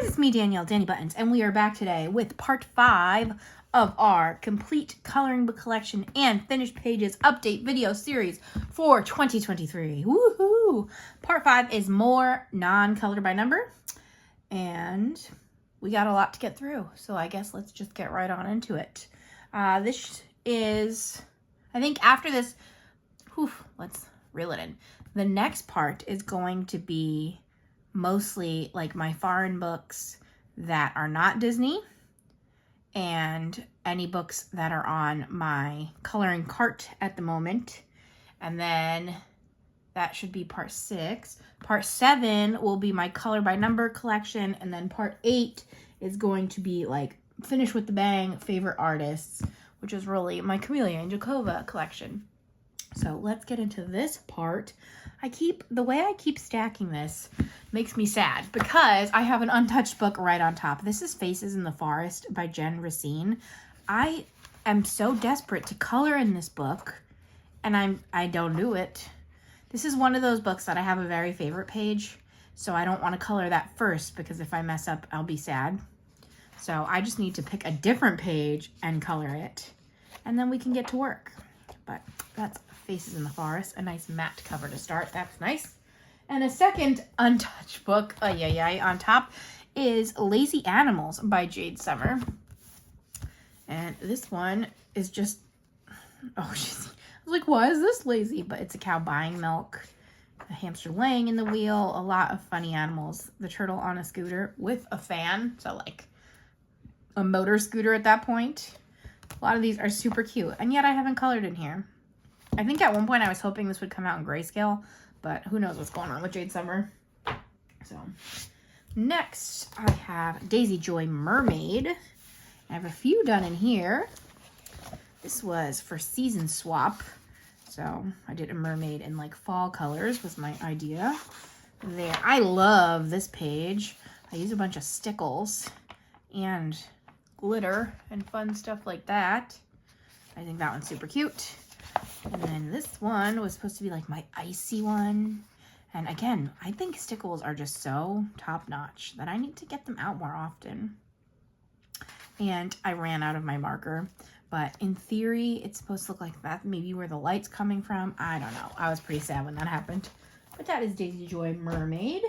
guys, it's me, Danielle, Danibuttons, and we are back today with part 5 of our complete coloring book collection and finished pages update video series for 2023. Woohoo! Part 5 is more non-color by number, and we got a lot to get through, so I guess let's just get right on into it. This is, I think after this, let's reel it in. The next part is going to be mostly like my foreign books that are not Disney and any books that are on my coloring cart at the moment. And then that should be part 6. Part 7 will be my color by number collection. And then part 8 is going to be like finish with the bang favorite artists, which is really my Camellia and Jacova collection. So let's get into this part. The way I keep stacking this makes me sad because I have an untouched book right on top. This is Faces in the Forest by Jen Racine. I am so desperate to color in this book and I don't do it. This is one of those books that I have a very favorite page, so I don't want to color that first because if I mess up, I'll be sad. So I just need to pick a different page and color it, and then we can get to work. But that's Faces in the Forest, a nice matte cover to start. That's nice. And a second untouched book, on top, is Lazy Animals by Jade Summer. And this one is just, I was like, why is this lazy? But it's a cow buying milk, a hamster laying in the wheel, a lot of funny animals, the turtle on a scooter with a fan, so like a motor scooter at that point. A lot of these are super cute, and yet I haven't colored in here. I think at one point I was hoping this would come out in Grayscale, but who knows what's going on with Jade Summer. So, next I have Daisy Joy Mermaid. I have a few done in here. This was for season swap, so I did a mermaid in like fall colors was my idea. There, I love this page. I use a bunch of stickles and glitter and fun stuff like that. I think that one's super cute. And then this one was supposed to be like my icy one. And again, I think stickles are just so top-notch that I need to get them out more often. And I ran out of my marker. But in theory, it's supposed to look like that. Maybe where the light's coming from. I don't know. I was pretty sad when that happened. But that is Daisy Joy Mermaid.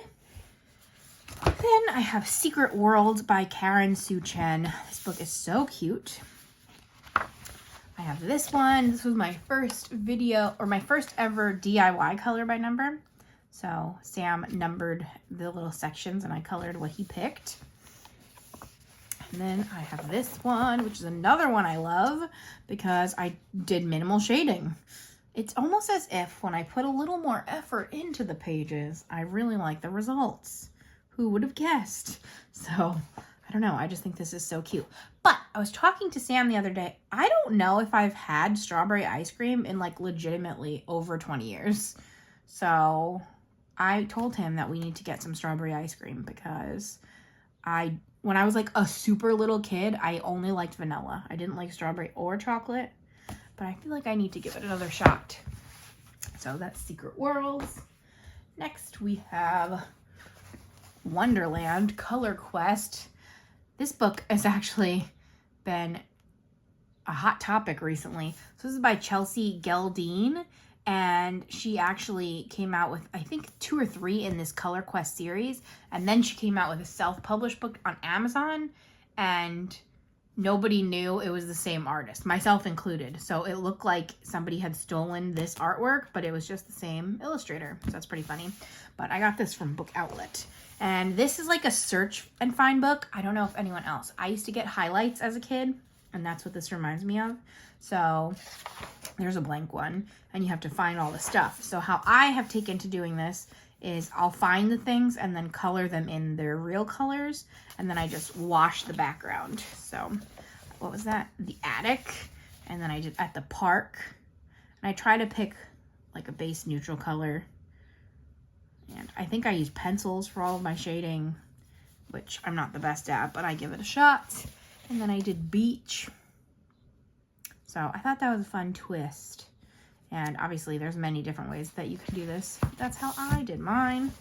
Then I have Secret World by Karen Sue Chen. This book is so cute. I have this one. This was my first video, or my first ever DIY color by number. So Sam numbered the little sections and I colored what he picked. And then I have this one, which is another one I love because I did minimal shading. It's almost as if when I put a little more effort into the pages, I really like the results. Who would have guessed? So I don't know. I just think this is so cute. But I was talking to Sam the other day. I don't know if I've had strawberry ice cream in like legitimately over 20 years. So I told him that we need to get some strawberry ice cream because when I was like a super little kid, I only liked vanilla. I didn't like strawberry or chocolate, but I feel like I need to give it another shot. So that's Secret Worlds. Next we have Wonderland Color Quest. This book has actually been a hot topic recently. So this is by Chelsea Geldine, and she actually came out with, I think, 2 or 3 in this Color Quest series, and then she came out with a self-published book on Amazon, and nobody knew it was the same artist, myself included. So it looked like somebody had stolen this artwork, but it was just the same illustrator. So that's pretty funny. But I got this from Book Outlet. And this is like a search and find book. I don't know if anyone else. I used to get highlights as a kid, and that's what this reminds me of. So there's a blank one, and you have to find all the stuff. So how I have taken to doing this is I'll find the things and then color them in their real colors, and then I just wash the background. So what was that? The attic, and then I did at the park. And I try to pick like a base neutral color. And I think I use pencils for all of my shading, which I'm not the best at, but I give it a shot. And then I did beach. So I thought that was a fun twist. And obviously there's many different ways that you can do this. That's how I did mine.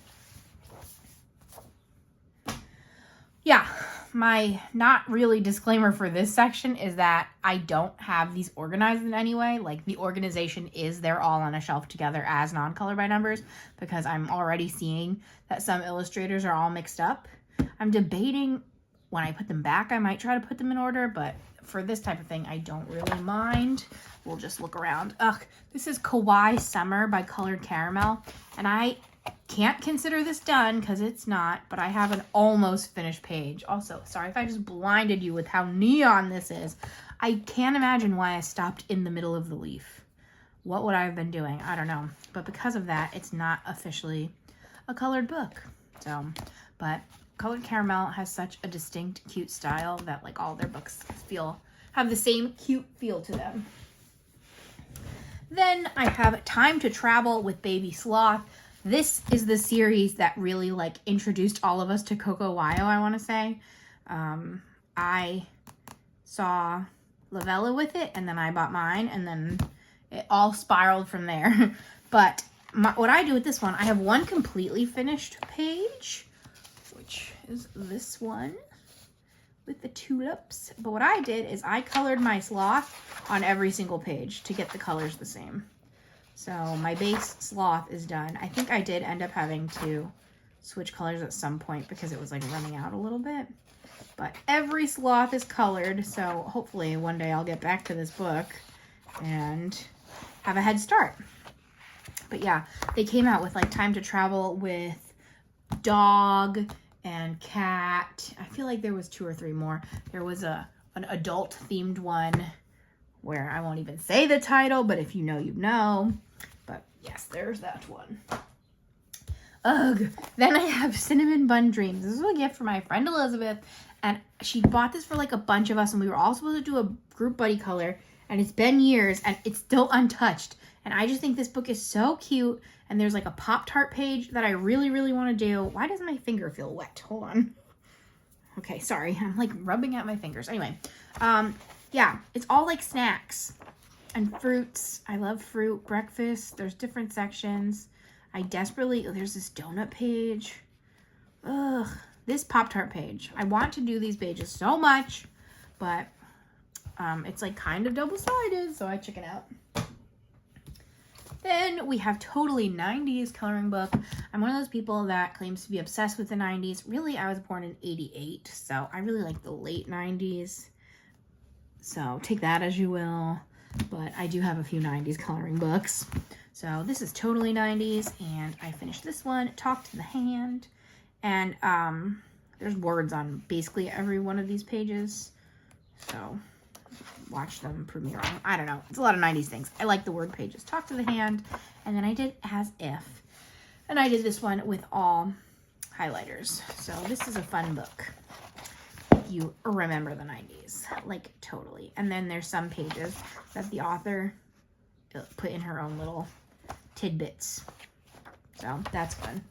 yeah, my not really disclaimer for this section is that I don't have these organized in any way. Like, the organization is they're all on a shelf together as non-color by numbers, because I'm already seeing that some illustrators are all mixed up. I'm debating when I put them back, I might try to put them in order, but for this type of thing, I don't really mind. We'll just look around. Ugh, this is Kawaii Summer by Colored Caramel, and I can't consider this done because it's not, but I have an almost finished page. Also, sorry if I just blinded you with how neon this is. I can't imagine why I stopped in the middle of the leaf. What would I have been doing? I don't know. But because of that, it's not officially a colored book. So, but Colored Caramel has such a distinct, cute style that like all their books have the same cute feel to them. Then I have Time to Travel with Baby Sloth. This is the series that really like introduced all of us to Coco Wyo, I want to say. I saw Lavella with it, and then I bought mine, and then it all spiraled from there. But what I do with this one, I have one completely finished page, which is this one with the tulips. But what I did is I colored my sloth on every single page to get the colors the same. So my base sloth is done. I think I did end up having to switch colors at some point because it was like running out a little bit. But every sloth is colored, so hopefully one day I'll get back to this book and have a head start. But yeah, they came out with like Time to Travel with dog and cat. I feel like there was 2 or 3 more. There was an adult themed one where I won't even say the title, but if you know, you know. But yes, there's that one. Ugh. Then I have Cinnamon Bun Dreams. This is a gift from my friend Elizabeth, and she bought this for like a bunch of us, and we were all supposed to do a group buddy color, and it's been years, and it's still untouched. And I just think this book is so cute, and there's like a Pop-Tart page that I really, really want to do. Why does my finger feel wet? Hold on. Okay, sorry. I'm like rubbing at my fingers. Anyway, yeah, it's all like snacks and fruits. I love fruit, breakfast. There's different sections. There's this donut page. Ugh, this Pop-Tart page. I want to do these pages so much, but it's like kind of double-sided, so I chicken out. Then we have Totally 90s coloring book. I'm one of those people that claims to be obsessed with the 90s. Really, I was born in 88, so I really like the late 90s. So take that as you will. But I do have a few 90s coloring books. So this is Totally 90s, and I finished this one, Talk to the Hand. And there's words on basically every one of these pages. So watch them, prove me wrong. I don't know. It's a lot of 90s things. I like the word pages. Talk to the Hand. And then I did As If. And I did this one with all highlighters. So this is a fun book. You remember the 90s, like totally. And then there's some pages that the author put in her own little tidbits. So that's fun.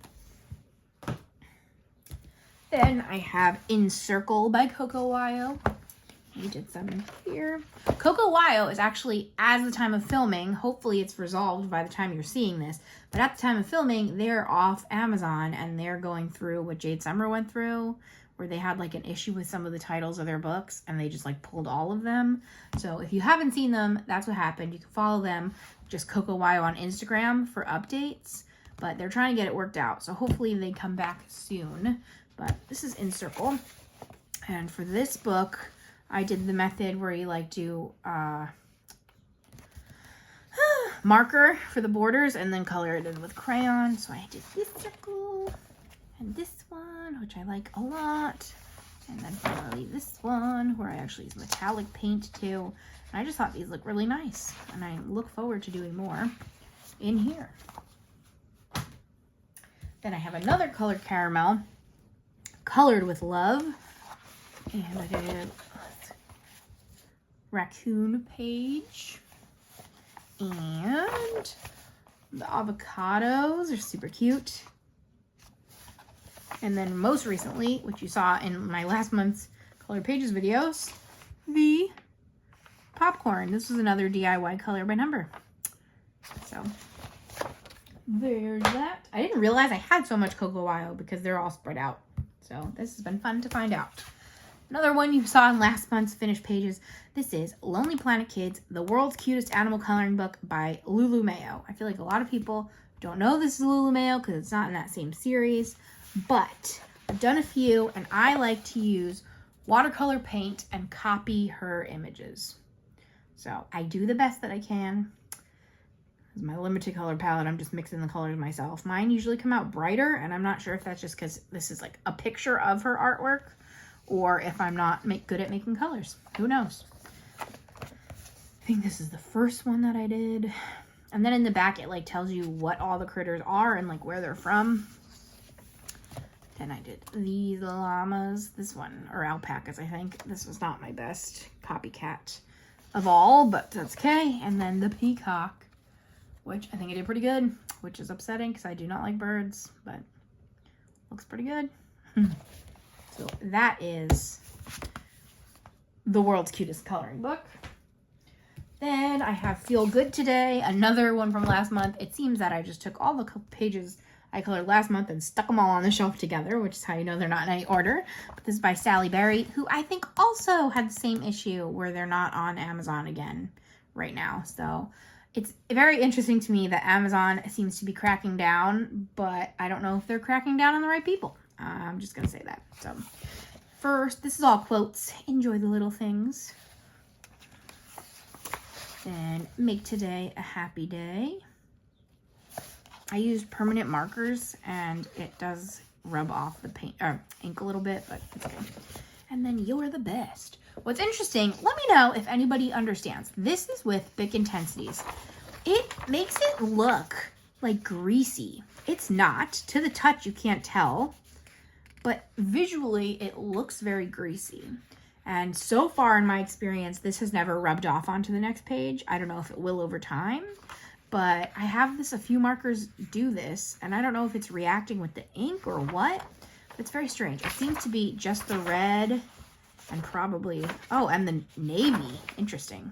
Then I have In Circle by Coco Wyo. We did some here. Coco Wyo is actually, as the time of filming, hopefully it's resolved by the time you're seeing this, but at the time of filming, they're off Amazon and they're going through what Jade Summer went through, where they had like an issue with some of the titles of their books and they just like pulled all of them. So if you haven't seen them, that's what happened. You can follow them, just Coco Wyo on Instagram for updates, but they're trying to get it worked out. So hopefully they come back soon. But this is In Circle. And for this book, I did the method where you like do marker for the borders and then color it in with crayon. So I did this circle and this one, which I like a lot. And then finally this one where I actually use metallic paint too. And I just thought these look really nice. And I look forward to doing more in here. Then I have another Colored Caramel, Colored with Love. And I did raccoon page. And the avocados are super cute. And then most recently, which you saw in my last month's Colored Pages videos, the popcorn. This was another DIY color by number. So there's that. I didn't realize I had so much Coco Wyo because they're all spread out. So this has been fun to find out. Another one you saw in last month's finished pages. This is Lonely Planet Kids, the World's Cutest Animal Coloring Book by Lulu Mayo. I feel like a lot of people don't know this is Lulu Mayo because it's not in that same series, but I've done a few and I like to use watercolor paint and copy her images. So I do the best that I can. This is my limited color palette. I'm just mixing the colors myself. Mine usually come out brighter, and I'm not sure if that's just because this is like a picture of her artwork or if I'm not good at making colors. Who knows? I think this is the first one that I did. And then in the back, it like tells you what all the critters are and like where they're from. Then I did these llamas, this one, or alpacas, I think. This was not my best copycat of all, but that's okay. And then the peacock, which I think I did pretty good, which is upsetting because I do not like birds, but looks pretty good. So that is the World's Cutest Coloring Book. Then I have Feel Good Today, another one from last month. It seems that I just took all the pages I colored last month and stuck them all on the shelf together, which is how you know they're not in any order. But this is by Sally Berry, who I think also had the same issue where they're not on Amazon again right now. So it's very interesting to me that Amazon seems to be cracking down, but I don't know if they're cracking down on the right people. I'm just going to say that. So first, this is all quotes. Enjoy the little things. Then make today a happy day. I used permanent markers and it does rub off the paint or ink a little bit, but it's okay. And then you're the best. What's interesting, let me know if anybody understands. This is with Bic Intensities. It makes it look like greasy. It's not. To the touch, you can't tell. But visually, it looks very greasy. And so far in my experience, this has never rubbed off onto the next page. I don't know if it will over time. But I have a few markers do this. And I don't know if it's reacting with the ink or what. But it's very strange. It seems to be just the red and probably... Oh, and the navy. Interesting.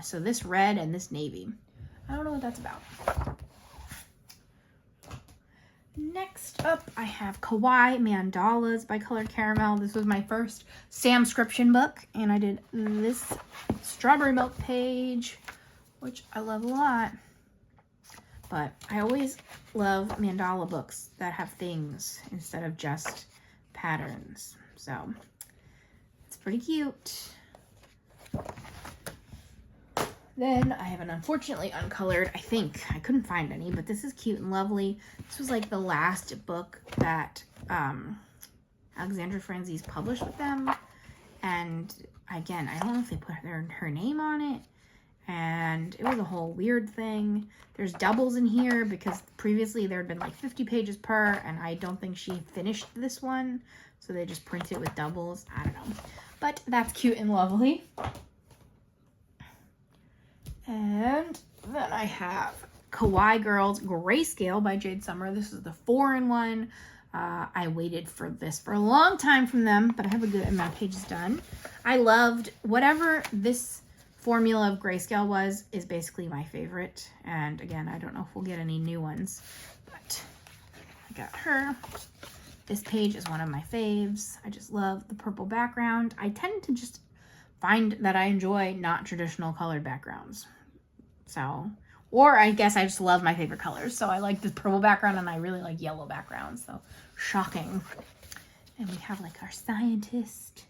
So this red and this navy. I don't know what that's about. Next up, I have Kawaii Mandalas by Colored Caramel. This was my first Samscription book, and I did this strawberry milk page, which I love a lot. But I always love mandala books that have things instead of just patterns. So it's pretty cute. Then I have an unfortunately uncolored, I think. I couldn't find any, but this is cute and lovely. This was like the last book that Alexandra Franzese published with them. And again, I don't know if they put her name on it. And it was a whole weird thing. There's doubles in here because previously there had been like 50 pages per, and I don't think she finished this one. So they just printed it with doubles. I don't know. But that's cute and lovely. And then I have Kawaii Girls Grayscale by Jade Summer. This is the 4-in-1. I waited for this for a long time from them, but I have a good amount of pages done. I loved whatever this formula of Grayscale was, is basically my favorite. And again, I don't know if we'll get any new ones, but I got her. This page is one of my faves. I just love the purple background. I tend to just find that I enjoy not traditional colored backgrounds. So, or I guess I just love my favorite colors. So I like this purple background and I really like yellow backgrounds. So shocking. And we have like our scientist.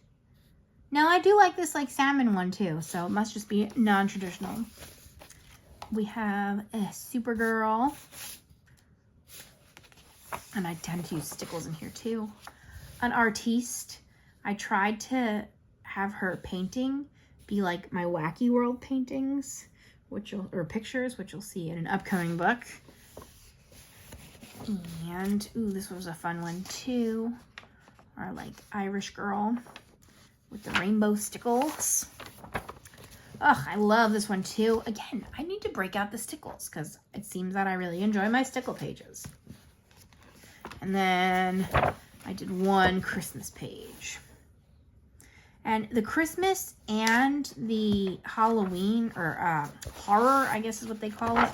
Now I do like this like salmon one too. So it must just be non-traditional. We have a Supergirl. And I tend to use stickles in here too. An artiste. I tried to have her painting be like my Wacky World paintings, or pictures, which you'll see in an upcoming book. And ooh, this was a fun one too. Our like Irish girl with the rainbow stickles. Ugh, I love this one too. Again, I need to break out the stickles because it seems that I really enjoy my stickle pages. And then I did one Christmas page. And the Christmas and the Halloween, or horror, I guess is what they call it,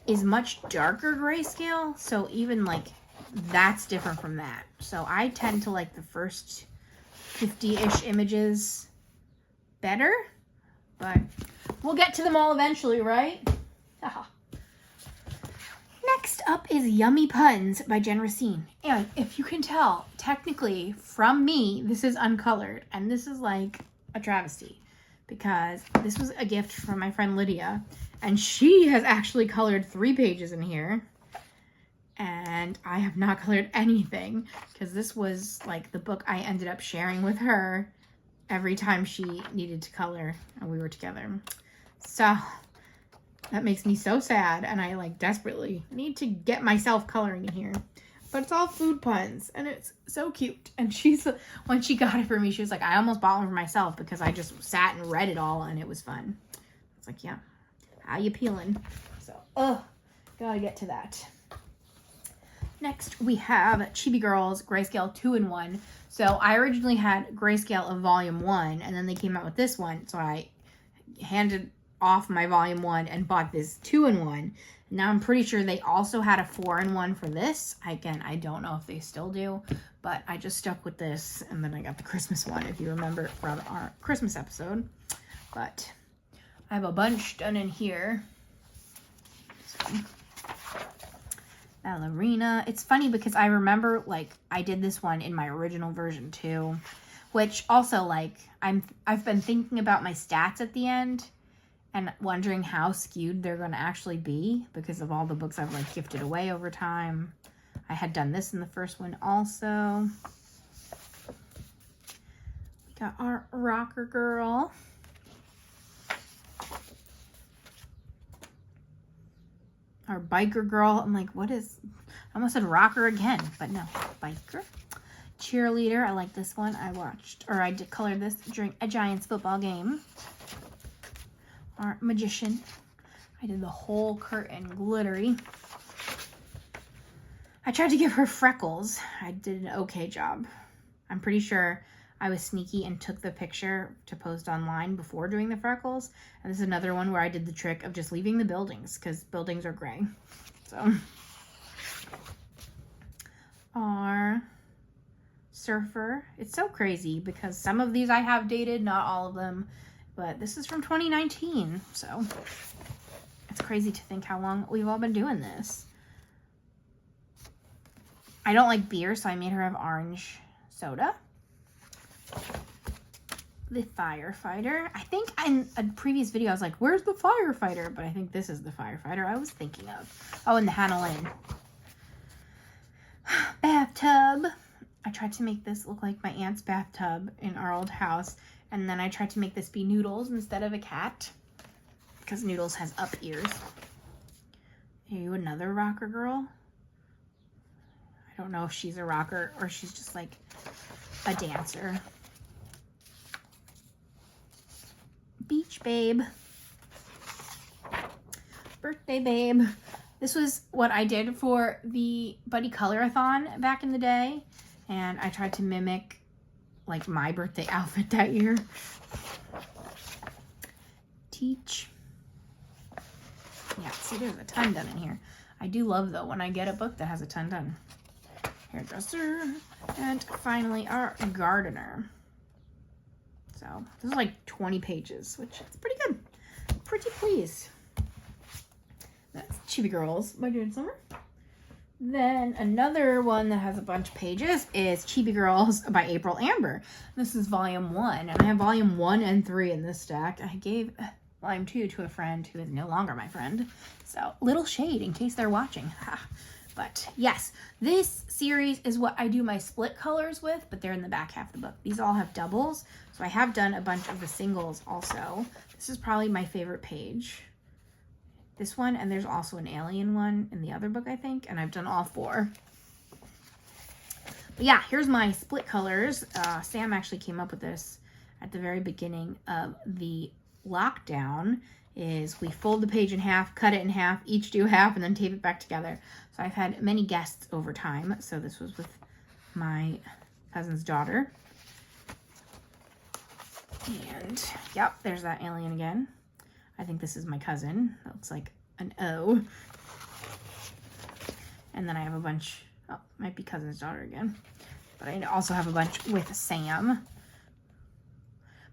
is much darker grayscale. So even like that's different from that. So I tend to like the first 50-ish images better, but we'll get to them all eventually, right? Next up is Yummy Puns by Jen Racine. And if you can tell, technically from me, this is uncolored, and this is like a travesty because this was a gift from my friend Lydia, and she has actually colored 3 pages in here. And I have not colored anything because this was like the book I ended up sharing with her every time she needed to color and we were together. So that makes me so sad, and I like desperately need to get myself coloring in here. But it's all food puns and it's so cute. And when she got it for me, she was like, I almost bought one for myself because I just sat and read it all and it was fun. It's like, yeah, how you peeling? So, gotta get to that. Next, we have Chibi Girls Grayscale 2-in-1. So I originally had Grayscale of Volume 1, and then they came out with this one. So I handed off my Volume 1 and bought this 2-in-1. Now I'm pretty sure they also had a 4-in-1 for this. Again, I don't know if they still do, but I just stuck with this, and then I got the Christmas one, if you remember from our Christmas episode. But I have a bunch done in here. So, Ballerina. It's funny because I remember like I did this one in my original version too, which also like I've been thinking about my stats at the end and wondering how skewed they're going to actually be because of all the books I've like gifted away over time. I had done this in the first one also. We got our rocker girl. Our biker girl. I'm like, what is... I almost said rocker again, but no. Biker. Cheerleader. I like this one. I colored this during a Giants football game. Our magician. I did the whole curtain glittery. I tried to give her freckles. I did an okay job. I'm pretty sure I was sneaky and took the picture to post online before doing the freckles. And this is another one where I did the trick of just leaving the buildings because buildings are gray. So, our surfer. It's so crazy because some of these I have dated, not all of them. But this is from 2019. So, it's crazy to think how long we've all been doing this. I don't like beer, so I made her have orange soda. The firefighter. I think in a previous video I was like, where's the firefighter? But I think this is the firefighter I was thinking of. Oh, and the Hannah Lynn. Bathtub. I tried to make this look like my aunt's bathtub in our old house. And then I tried to make this be Noodles instead of a cat. Because Noodles has up ears. Are you another rocker girl? I don't know if she's a rocker or she's just like a dancer. Beach babe. Birthday babe. This was what I did for the Buddy Color-a-thon back in the day. And I tried to mimic like my birthday outfit that year. Teach. Yeah, see there's a ton done in here. I do love though when I get a book that has a ton done. Hairdresser. And finally our gardener. So this is like 20 pages, which is pretty good. Pretty pleased. That's Chibi Girls by June Summer. Then another one that has a bunch of pages is Chibi Girls by April Amber. This is volume 1, and I have volume 1 and 3 in this stack. I gave volume 2 to a friend who is no longer my friend. So little shade in case they're watching. But yes, this series is what I do my split colors with, but they're in the back half of the book. These all have doubles, so I have done a bunch of the singles also. This is probably my favorite page. This one, and there's also an alien one in the other book, I think, and I've done all 4. But yeah, here's my split colors. Sam actually came up with this at the very beginning of the lockdown. Is we fold the page in half, cut it in half, each do half, and then tape it back together. So I've had many guests over time. So this was with my cousin's daughter. And, yep, there's that alien again. I think this is my cousin. That looks like an O. And then I have a bunch Oh, might be Cousin's Daughter again. But I also have a bunch with Sam.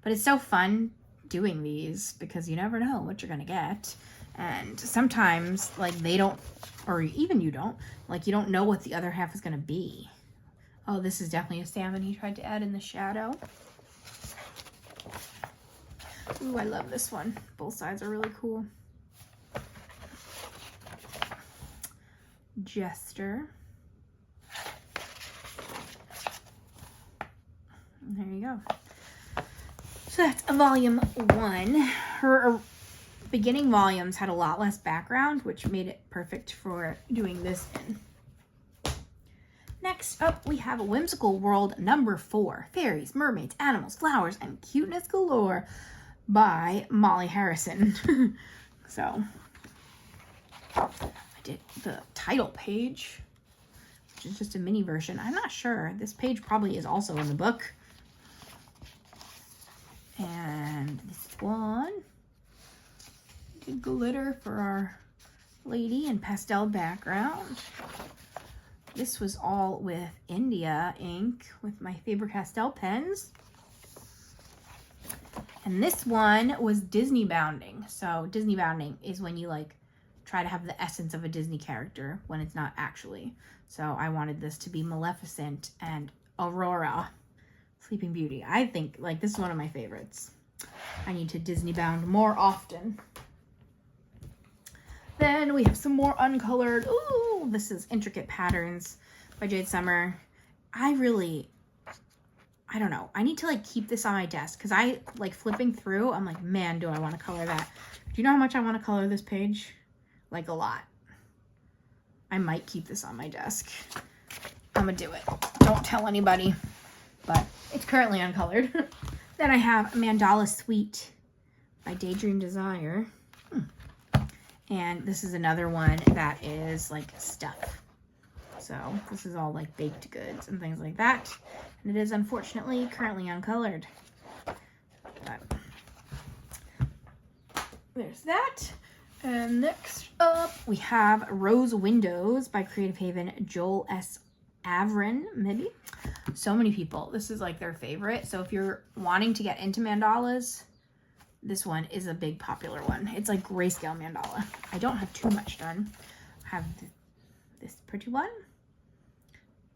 But it's so fun doing these because you never know what you're going to get. And sometimes, like, they don't, or even you don't, like, you don't know what the other half is going to be. Oh, this is definitely a salmon he tried to add in the shadow. Ooh, I love this one. Both sides are really cool. Jester. And there you go. So that's a volume 1. Her beginning volumes had a lot less background, which made it perfect for doing this in. Next up, we have Whimsical World number 4, Fairies, Mermaids, Animals, Flowers, and Cuteness Galore by Molly Harrison. So, I did the title page, which is just a mini version. I'm not sure. This page probably is also in the book. And this one, did glitter for our lady and pastel background. This was all with India ink with my Faber-Castell pens. And this one was Disney bounding. So Disney bounding is when you like try to have the essence of a Disney character when it's not actually. So I wanted this to be Maleficent and Aurora, Sleeping Beauty. I think like this is one of my favorites. I need to Disney bound more often. Then we have some more uncolored. Ooh, this is Intricate Patterns by Jade Summer. I don't know. I need to like keep this on my desk because I like flipping through. I'm like, man, do I want to color that? Do you know how much I want to color this page? Like a lot. I might keep this on my desk. I'm gonna do it. Don't tell anybody, but it's currently uncolored. Then I have Mandala Suite by Daydream Desire. And this is another one that is like stuff. So this is all like baked goods and things like that. And it is unfortunately currently uncolored. But there's that. And next up we have Rose Windows by Creative Haven, Joel S. Avrin, maybe. So many people. This is like their favorite. So if you're wanting to get into mandalas, this one is a big popular one. It's like Grayscale mandala. I don't have too much done. I have this pretty one.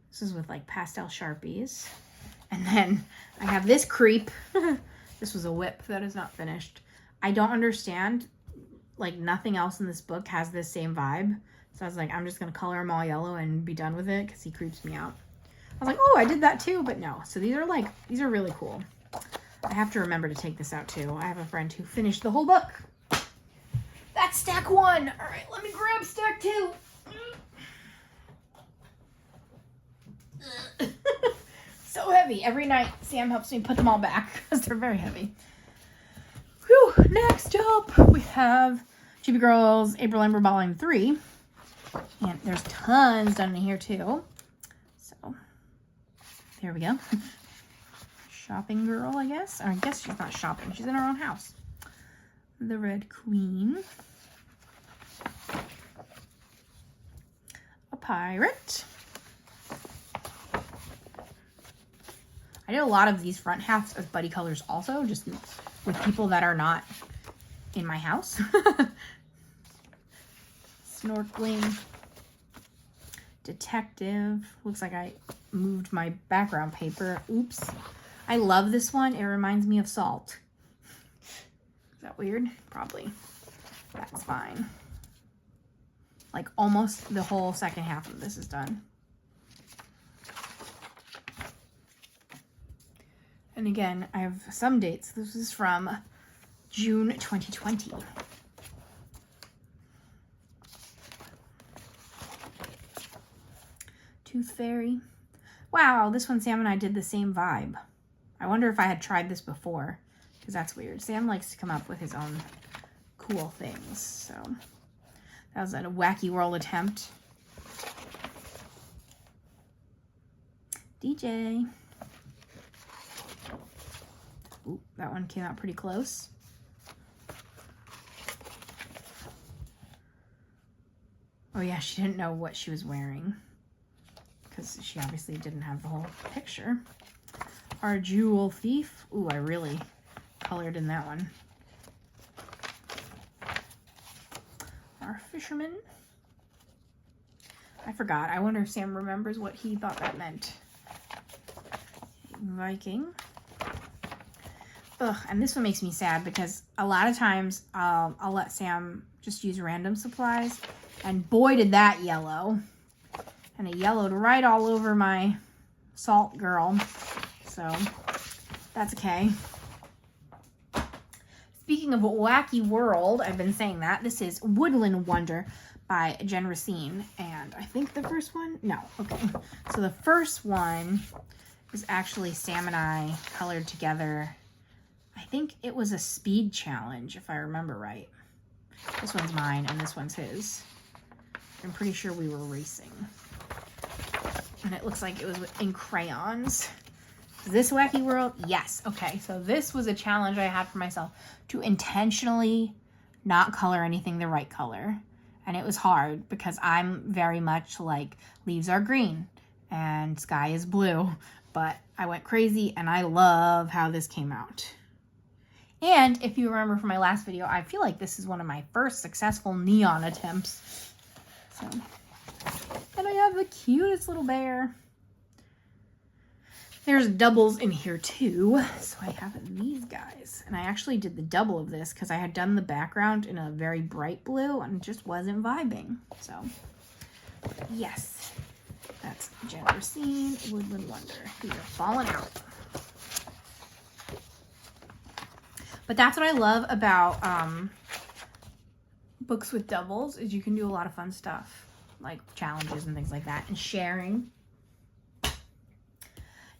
This is with like pastel Sharpies. And then I have this creep. This was a whip that is not finished. I don't understand. Like nothing else in this book has this same vibe. So I was like, I'm just going to color him all yellow and be done with it because he creeps me out. I was like, oh, I did that too. But no. So these are really cool. I have to remember to take this out too. I have a friend who finished the whole book. That's stack 1. All right, let me grab stack 2. So heavy. Every night Sam helps me put them all back because they're very heavy. Whew. Next up we have Chibi Girls April Amber Volume 3. And there's tons done in here too. So there we go. Shopping girl, I guess. Or I guess she's not shopping. She's in her own house. The Red Queen. A pirate. I did a lot of these front halves as buddy colors also, just with people that are not in my house. Snorkeling. Detective. Looks like I moved my background paper. Oops. I love this one. It reminds me of Salt. Is that weird? Probably. That's fine. Like almost the whole second half of this is done. And again, I have some dates. This is from June 2020. Tooth Fairy. Wow, this one Sam and I did the same vibe. I wonder if I had tried this before, because that's weird. Sam likes to come up with his own cool things. So that was a Wacky World attempt. DJ. Ooh, that one came out pretty close. Oh yeah, she didn't know what she was wearing. because she obviously didn't have the whole picture. Our Jewel Thief. Ooh, I really colored in that one. Our Fisherman. I forgot. I wonder if Sam remembers what he thought that meant. Viking. Ugh, and this one makes me sad because a lot of times I'll let Sam just use random supplies. And boy, did that yellow. And it yellowed right all over my salt girl. So that's okay. Speaking of Wacky World, I've been saying that. This is Woodland Wonder by Jen Racine. And I think the first one, no, okay. So the first one was actually Sam and I colored together. I think it was a speed challenge, if I remember right. This one's mine and this one's his. I'm pretty sure we were racing. And it looks like it was in crayons. Is this Wacky World? Yes. Okay, so this was a challenge I had for myself to intentionally not color anything the right color. And it was hard because I'm very much like leaves are green and sky is blue. But I went crazy and I love how this came out. And if you remember from my last video, I feel like this is one of my first successful neon attempts. So, and I have the cutest little bear. There's doubles in here too. So I have these guys. And I actually did the double of this because I had done the background in a very bright blue and just wasn't vibing. So, yes. That's Jen Racine, Woodland Wonder. These are falling out. But that's what I love about books with doubles is you can do a lot of fun stuff. Like challenges and things like that. And sharing.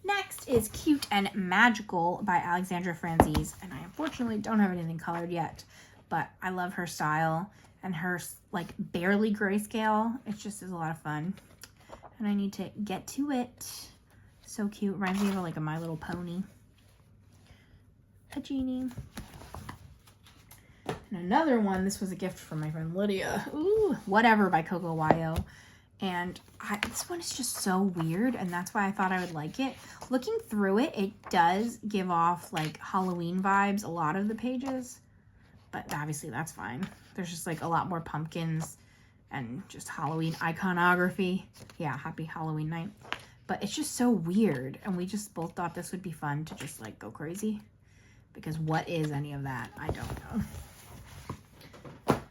Next is Cute and Magical by Alexandra Franzese. And I unfortunately don't have anything colored yet. But I love her style. And her like barely grayscale. It just is a lot of fun. And I need to get to it. So cute. Reminds me of like a My Little Pony. A genie. And another one, this was a gift from my friend Lydia. Ooh, Whatever by Coco Wayo. And this one is just so weird, and that's why I thought I would like it. Looking through it, it does give off like Halloween vibes, a lot of the pages. But obviously that's fine. There's just like a lot more pumpkins and just Halloween iconography. Yeah, happy Halloween night. But it's just so weird, and we just both thought this would be fun to just like go crazy. Because what is any of that? I don't know.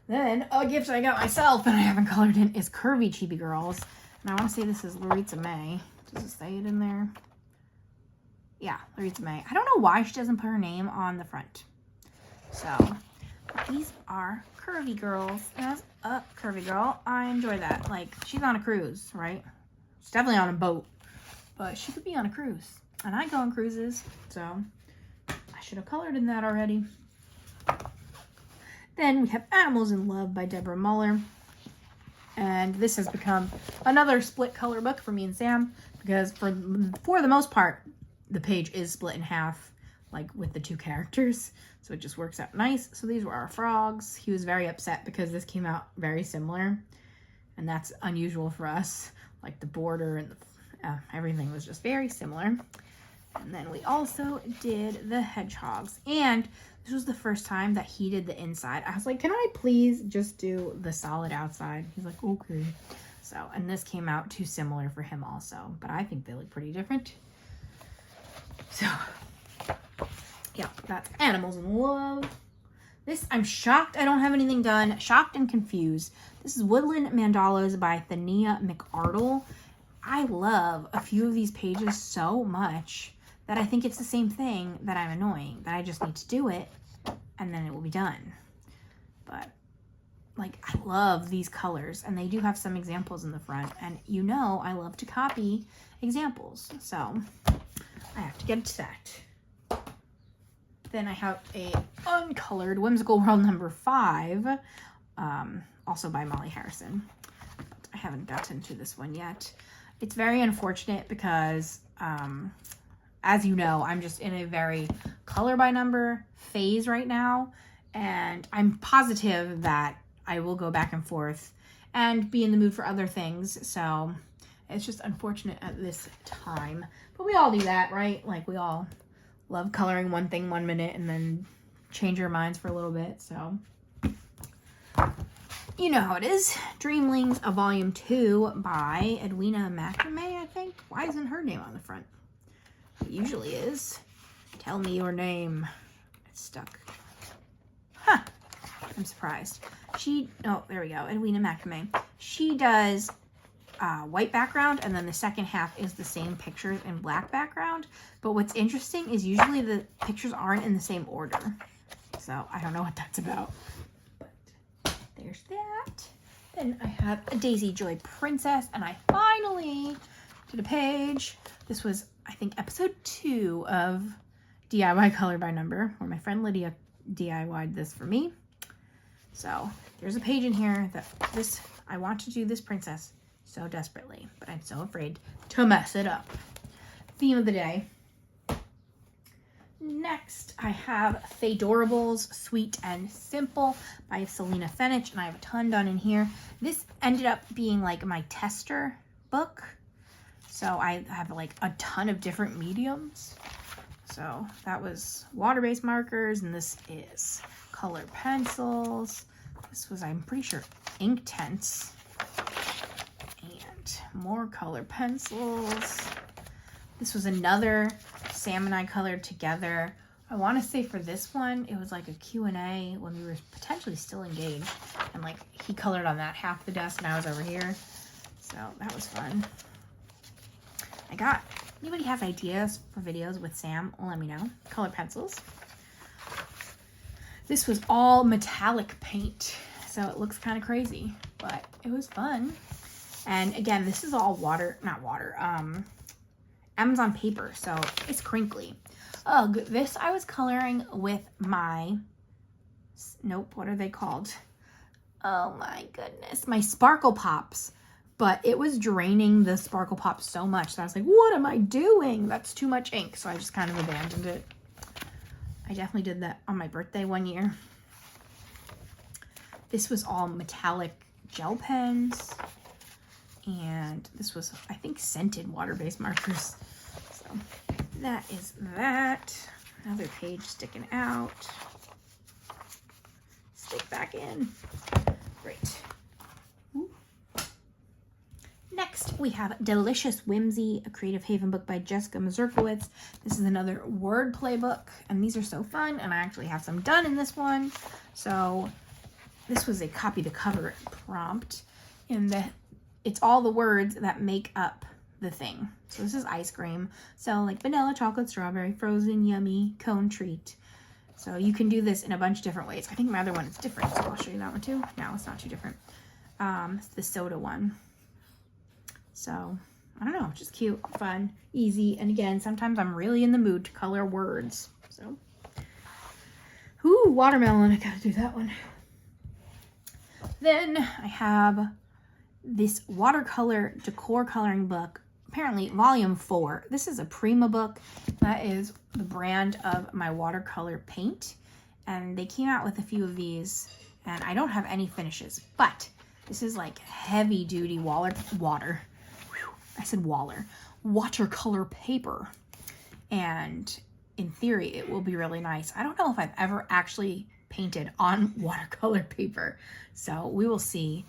Then, a gift I got myself and I haven't colored in is Curvy Chibi Girls. And I want to say this is Laritza May. Does it say it in there? Yeah, Laritza May. I don't know why she doesn't put her name on the front. So, these are Curvy Girls. As a Curvy Girl, I enjoy that. Like, she's on a cruise, right? She's definitely on a boat. But she could be on a cruise. And I go on cruises, so I should have colored in that already. Then we have Animals in Love by Deborah Muller. And this has become another split color book for me and Sam. Because for the most part, the page is split in half, like with the two characters. So it just works out nice. So these were our frogs. He was very upset because this came out very similar. And that's unusual for us. Like the border and everything was just very similar. And then we also did the hedgehogs. And this was the first time that he did the inside. I was like, can I please just do the solid outside? He's like, okay. So, and this came out too similar for him also. But I think they look pretty different. So, yeah, that's Animals in Love. This, I'm shocked I don't have anything done. Shocked and confused. This is Woodland Mandalas by Thania McArdle. I love a few of these pages so much that I think it's the same thing that I'm annoying, that I just need to do it and then it will be done. But like, I love these colors and they do have some examples in the front, and you know I love to copy examples, so I have to get to that. Then I have a Uncolored Whimsical World number 5, also by Molly Harrison. But I haven't gotten to this one yet. It's very unfortunate because as you know, I'm just in a very color by number phase right now, and I'm positive that I will go back and forth and be in the mood for other things. So It's just unfortunate at this time. But we all do that, right? Like, we all love coloring one thing 1 minute and then change our minds for a little bit. So, you know how it is. Dreamlings, a volume 2 by Edwina Macrame, I think. Why isn't her name on the front? It usually is. Tell me your name. It's stuck. Huh. I'm surprised. Oh, there we go. Edwina Macrame. She does white background, and then the second half is the same pictures in black background. But what's interesting is usually the pictures aren't in the same order. So I don't know what that's about. But there's that. Then I have a Daisy Joy Princess, and I finally did a page. This was, I think, episode 2 of DIY Color by Number, where my friend Lydia DIY'd this for me. So there's a page in here that I want to do this princess so desperately, but I'm so afraid to mess it up. Theme of the day. Next, I have Fedorables, Sweet and Simple by Selena Fenich, and I have a ton done in here. This ended up being like my tester book, so I have like a ton of different mediums. So that was water-based markers, and this is color pencils. This was, I'm pretty sure, ink tints. And more color pencils. This was another salmon I colored together. I want to say for this one, it was like a Q&A when we were potentially still engaged. And like, he colored on that half the desk and I was over here. So that was fun. Anybody has ideas for videos with Sam? Let me know. Color pencils. This was all metallic paint, so it looks kind of crazy, but it was fun. And again, this is all Amazon paper, so it's crinkly. Ugh, this I was coloring with my, what are they called? Oh my goodness, my Sparkle Pops. But it was draining the Sparkle Pop so much that I was like, what am I doing? That's too much ink. So I just kind of abandoned it. I definitely did that on my birthday one year. This was all metallic gel pens. And this was, I think, scented water-based markers. So that is that. Another page sticking out. Stick back in. Great. Next, we have Delicious Whimsy, a Creative Haven book by Jessica Mazurkowitz. This is another wordplay book, and these are so fun, and I actually have some done in this one. So this was a copy the cover prompt, in that it's all the words that make up the thing. So this is ice cream. So like vanilla, chocolate, strawberry, frozen, yummy, cone, treat. So you can do this in a bunch of different ways. I think my other one is different, so I'll show you that one too. No, it's not too different. It's the soda one. So, I don't know, just cute, fun, easy, and again, sometimes I'm really in the mood to color words, so. Ooh, watermelon, I gotta do that one. Then I have this Watercolor Decor coloring book, apparently volume 4. This is a Prima book. That is the brand of my watercolor paint, and they came out with a few of these, and I don't have any finishes, but this is like heavy duty watercolor paper, and in theory it will be really nice. I don't know if I've ever actually painted on watercolor paper, so we will see.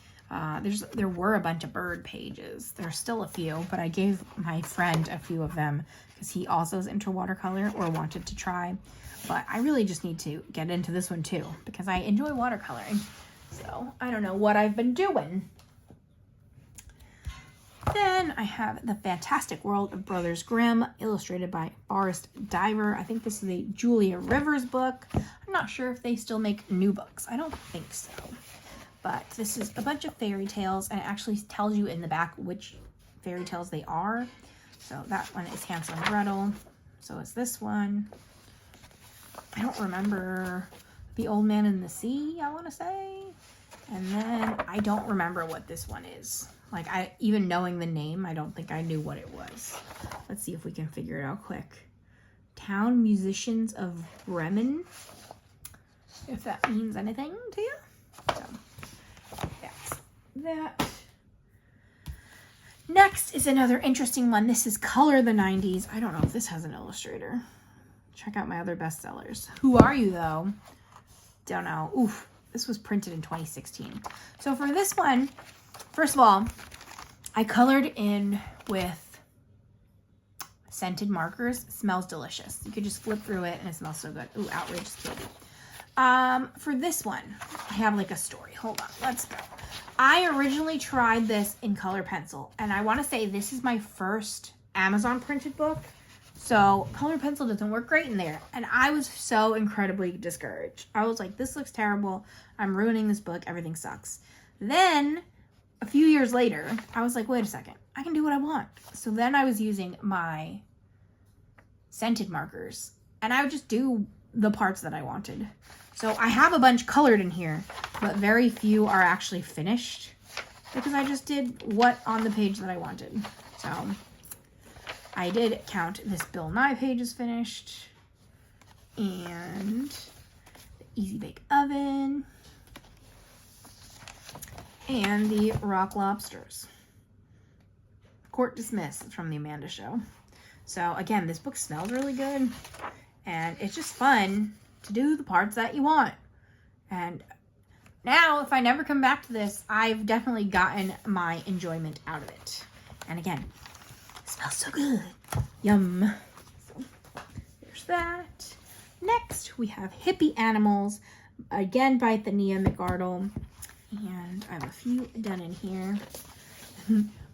There were a bunch of bird pages. There's still a few, but I gave my friend a few of them because he also is into watercolor or wanted to try. But I really just need to get into this one too because I enjoy watercoloring. So I don't know what I've been doing. Then I have The Fantastic World of Brothers Grimm, illustrated by Forrest Diver. I think this is a Julia Rivers book. I'm not sure if they still make new books. I don't think so. But this is a bunch of fairy tales, and it actually tells you in the back which fairy tales they are. So that one is Hansel and Gretel. So is this one. I don't remember The Old Man in the Sea, I want to say. And then I don't remember what this one is. Like, even knowing the name, I don't think I knew what it was. Let's see if we can figure it out quick. Town Musicians of Bremen, if that means anything to you. So, that's that. Next is another interesting one. This is Color the 90s. I don't know if this has an illustrator. Check out my other bestsellers. Who Are You, though? Don't know. Oof. This was printed in 2016. So for this one, first of all, I colored in with scented markers. It smells delicious. You could just flip through it and it smells so good. Ooh, outrageous kitty. For this one, I have like a story. Hold on, let's go. I originally tried this in color pencil, and I want to say this is my first Amazon printed book. So color pencil doesn't work great in there. And I was so incredibly discouraged. I was like, this looks terrible. I'm ruining this book. Everything sucks. Then a few years later, I was like, wait a second. I can do what I want. So then I was using my scented markers, and I would just do the parts that I wanted. So I have a bunch colored in here, but very few are actually finished because I just did what on the page that I wanted. So I did count this Bill Nye page is finished, and the Easy Bake Oven, and the Rock Lobsters. Court Dismissed from the Amanda Show. So again, this book smells really good, and it's just fun to do the parts that you want. And now, if I never come back to this, I've definitely gotten my enjoyment out of it. And again, it smells so good. Yum. So there's that. Next, we have Hippie Animals, again by Thania McArdle. And I have a few done in here.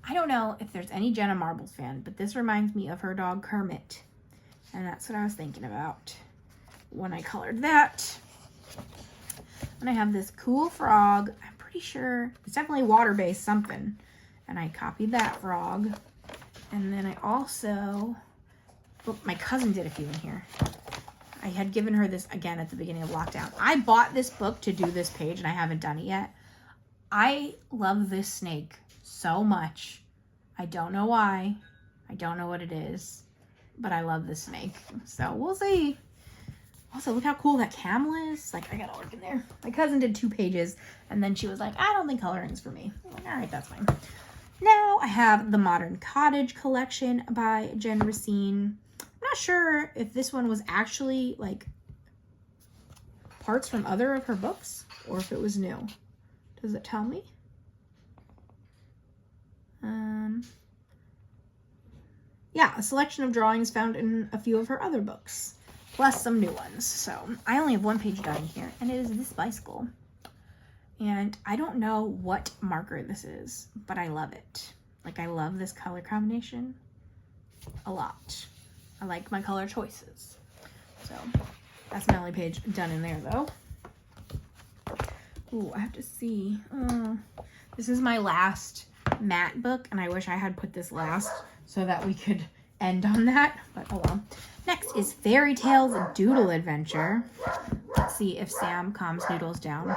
I don't know if there's any Jenna Marbles fan, but this reminds me of her dog Kermit. And that's what I was thinking about when I colored that. And I have this cool frog. I'm pretty sure it's definitely water-based something. And I copied that frog. And then I also, oh, my cousin did a few in here. I had given her this again at the beginning of lockdown. I bought this book to do this page, and I haven't done it yet. I love this snake so much. I don't know why. I don't know what it is, but I love this snake. So we'll see. Also, look how cool that camel is. Like, I gotta look in there. My cousin did 2 pages, and then she was like, I don't think coloring's for me. I'm like, all right, that's fine. Now I have the Modern Cottage collection by Jen Racine. I'm not sure if this one was actually like parts from other of her books or if it was new. Does it tell me? Yeah, a selection of drawings found in a few of her other books, plus some new ones. So I only have 1 page done here, and it is this bicycle. And I don't know what marker this is, but I love it. Like, I love this color combination a lot. I like my color choices. So that's my only page done in there, though. Ooh, I have to see. This is my last matte book, and I wish I had put this last so that we could end on that, but oh well. Next is Fairy Tales Doodle Adventure. Let's see if Sam calms Noodles down.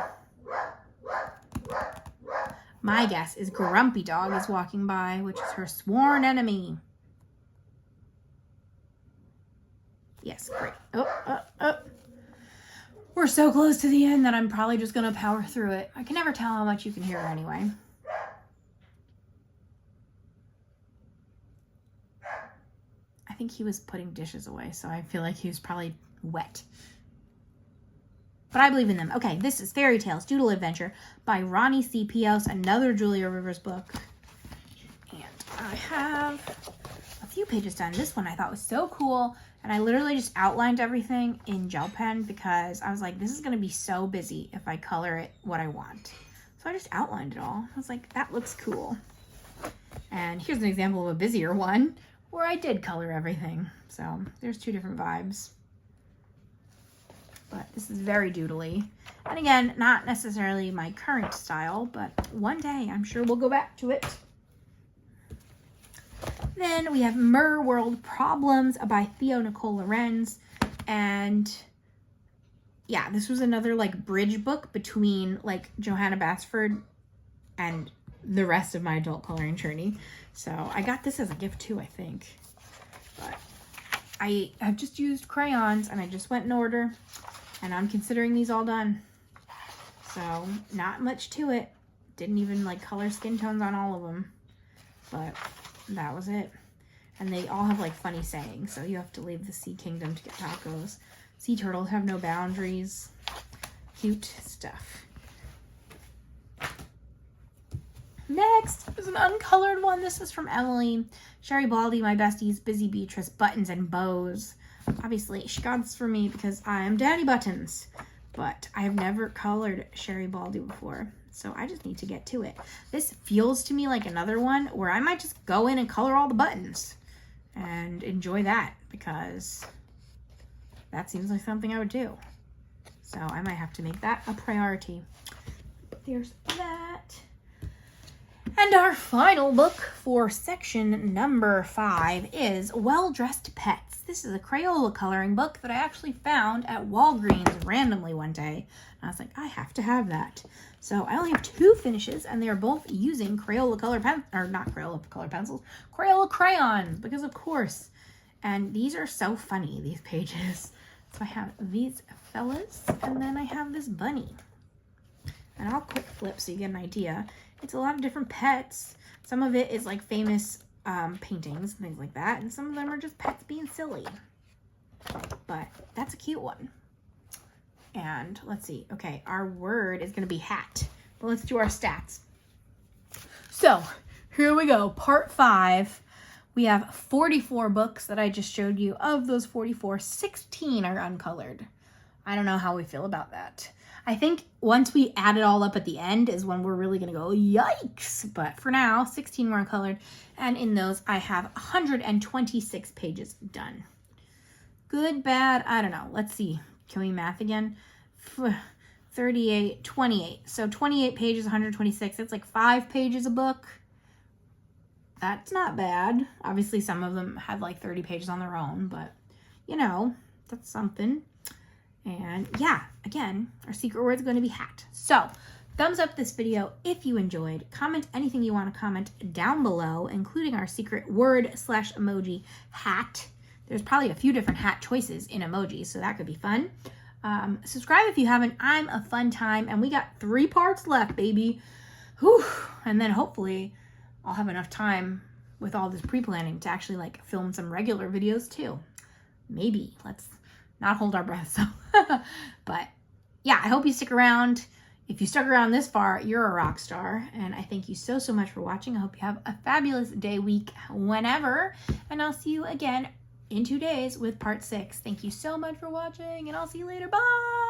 My guess is Grumpy Dog is walking by, which is her sworn enemy. Yes, great. Oh. We're so close to the end that I'm probably just going to power through it. I can never tell how much you can hear anyway. I think he was putting dishes away, so I feel like he was probably wet. But I believe in them. Okay, this is Fairy Tales Doodle Adventure by Ronnie C. Pios, another Julia Rivers book. And I have a few pages done. This one I thought was so cool, and I literally just outlined everything in gel pen because I was like, this is going to be so busy if I color it what I want. So I just outlined it all. I was like, that looks cool. And here's an example of a busier one where I did color everything. So there's 2 different vibes. But this is very doodly. And again, not necessarily my current style, but one day I'm sure we'll go back to it. Then we have Mer World Problems by Theo Nicole Lorenz. And yeah, this was another like bridge book between like Johanna Basford and the rest of my adult coloring journey. So I got this as a gift too, I think. But I have just used crayons and I just went in order. And I'm considering these all done. So not much to it. Didn't even like color skin tones on all of them. But that was it. And they all have like funny sayings. So you have to leave the sea kingdom to get tacos. Sea turtles have no boundaries. Cute stuff. Next is an uncolored one. This is from Emily. Sherry Baldy, my besties, Busy Beatrice, Buttons and Bows. Obviously, she got this for me because I am Danibuttons. But I have never colored Sherry Baldy before. So I just need to get to it. This feels to me like another one where I might just go in and color all the buttons. And enjoy that. Because that seems like something I would do. So I might have to make that a priority. But there's that. And our final book for section number 5 is Well-Dressed Pets. This is a Crayola coloring book that I actually found at Walgreens randomly one day. And I was like, I have to have that. So I only have 2 finishes, and they are both using Crayola color pen, or not Crayola color pencils, Crayola crayons, because of course. And these are so funny, these pages. So I have these fellas, and then I have this bunny. And I'll quick flip so you get an idea. It's a lot of different pets. Some of it is like famous paintings and things like that. And some of them are just pets being silly. But that's a cute one. And let's see. Okay, our word is going to be hat. But let's do our stats. So here we go. Part 5. We have 44 books that I just showed you. Of those 44, 16 are uncolored. I don't know how we feel about that. I think once we add it all up at the end is when we're really going to go, yikes. But for now, 16 were uncolored. And in those, I have 126 pages done. Good, bad, I don't know. Let's see. Can we math again? 38, 28. So 28 pages, 126. That's like 5 pages a book. That's not bad. Obviously, some of them have like 30 pages on their own. But, you know, that's something. And yeah, again, our secret word is going to be hat. So thumbs up this video if you enjoyed. Comment anything you want to comment down below, including our secret word / emoji hat. There's probably a few different hat choices in emojis, so that could be fun. Subscribe if you haven't. I'm a fun time, and we got 3 parts left, baby. Whew. And then hopefully I'll have enough time with all this pre-planning to actually like film some regular videos too. Maybe. Let's not hold our breath. So, but yeah, I hope you stick around. If you stuck around this far, you're a rock star. And I thank you so, so much for watching. I hope you have a fabulous day, week, whenever. And I'll see you again in 2 days with part 6. Thank you so much for watching, and I'll see you later. Bye.